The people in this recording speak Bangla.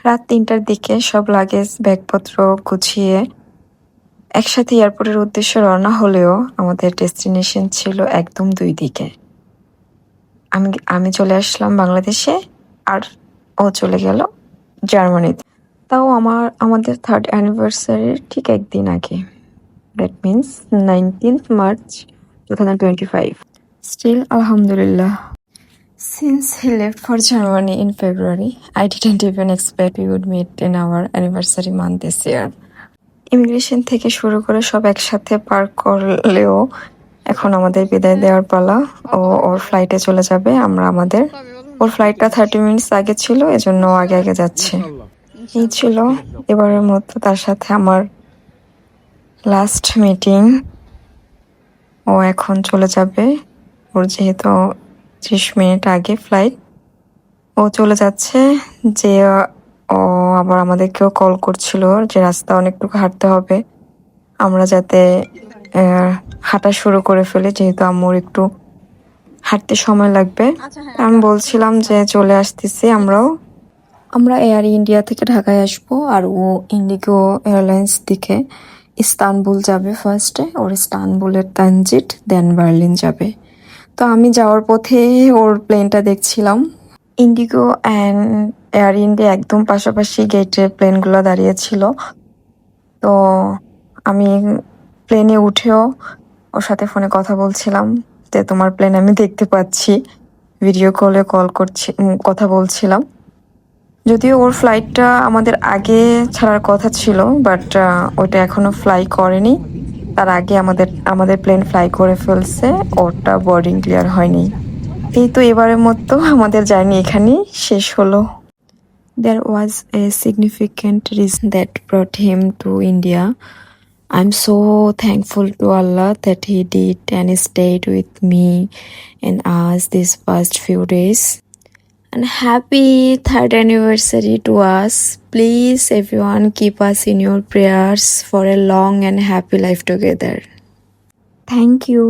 রাত ৩টার দিকে সব লাগেজ ব্যাগপত্র গুছিয়ে একসাথে এয়ারপোর্টের উদ্দেশ্যে রওনা হলেও আমাদের ডেস্টিনেশন ছিল একদম ২ দিকে। আমি চলে আসলাম বাংলাদেশে, আর ও চলে গেল জার্মানিতে। তাও আমাদের 3rd অ্যানিভার্সারির ঠিক একদিন আগে। That means 19th March 2025. Still, Alhamdulillah. Since he left for Germany in February, I didn't even expect we would meet in our anniversary month this year. Immigration থেকে শুরু করে সব একসাথে পার করলেও এখন আমাদের বিদায় দেওয়ার পালা। ওর ফ্লাইটে চলে যাবে, ওর ফ্লাইটটা 30 মিনিটস আগে ছিল, এজন্য আগে আগে যাচ্ছে। এই ছিল এবারের মতো তার সাথে আমার লাস্ট মিটিং। ও এখন চলে যাবে, ওর যেহেতু 30 মিনিট আগে ফ্লাইট, ও চলে যাচ্ছে। যে ও আবার আমাদেরকেও কল করছিল যে রাস্তা অনেকটুকু হাঁটতে হবে, আমরা যাতে হাঁটা শুরু করে ফেলি, যেহেতু আম্মুর একটু হাঁটতে সময় লাগবে। আমি বলছিলাম যে চলে আসতেছি। আমরা এয়ার ইন্ডিয়া থেকে ঢাকায় আসবো, আর ও ইন্ডিগো এয়ারলাইন্স দিকে ইস্তানবুল যাবে ফার্স্টে। ওর ইস্তানবুলের ট্রানজিট, দেন বার্লিন যাবে। তো আমি যাওয়ার পথে ওর প্লেনটা দেখছিলাম। ইন্ডিগো অ্যান্ড এয়ার ইন্ডিয়া একদম পাশাপাশি গেটে প্লেনগুলো দাঁড়িয়েছিল। তো আমি প্লেনে উঠেও ওর সাথে ফোনে কথা বলছিলাম যে তোমার প্লেন আমি দেখতে পাচ্ছি, ভিডিও কলে কথা বলছিলাম। যদিও ওর ফ্লাইটটা আমাদের আগে ছাড়ার কথা ছিল, বাট ওটা এখনো ফ্লাই করেনি। তার আগে আমাদের প্লেন ফ্লাই করে ফেলছে, ওটা বোর্ডিং ক্লিয়ার হয়নি। এই তো এবারের মতো আমাদের জার্নি এখানেই শেষ হলো। There was a significant reason that brought him to India. I'm so thankful to Allah that he did and stayed with me and us these past few days. And happy 3rd anniversary to us. Please everyone keep us in your prayers for a long and happy life together. Thank you.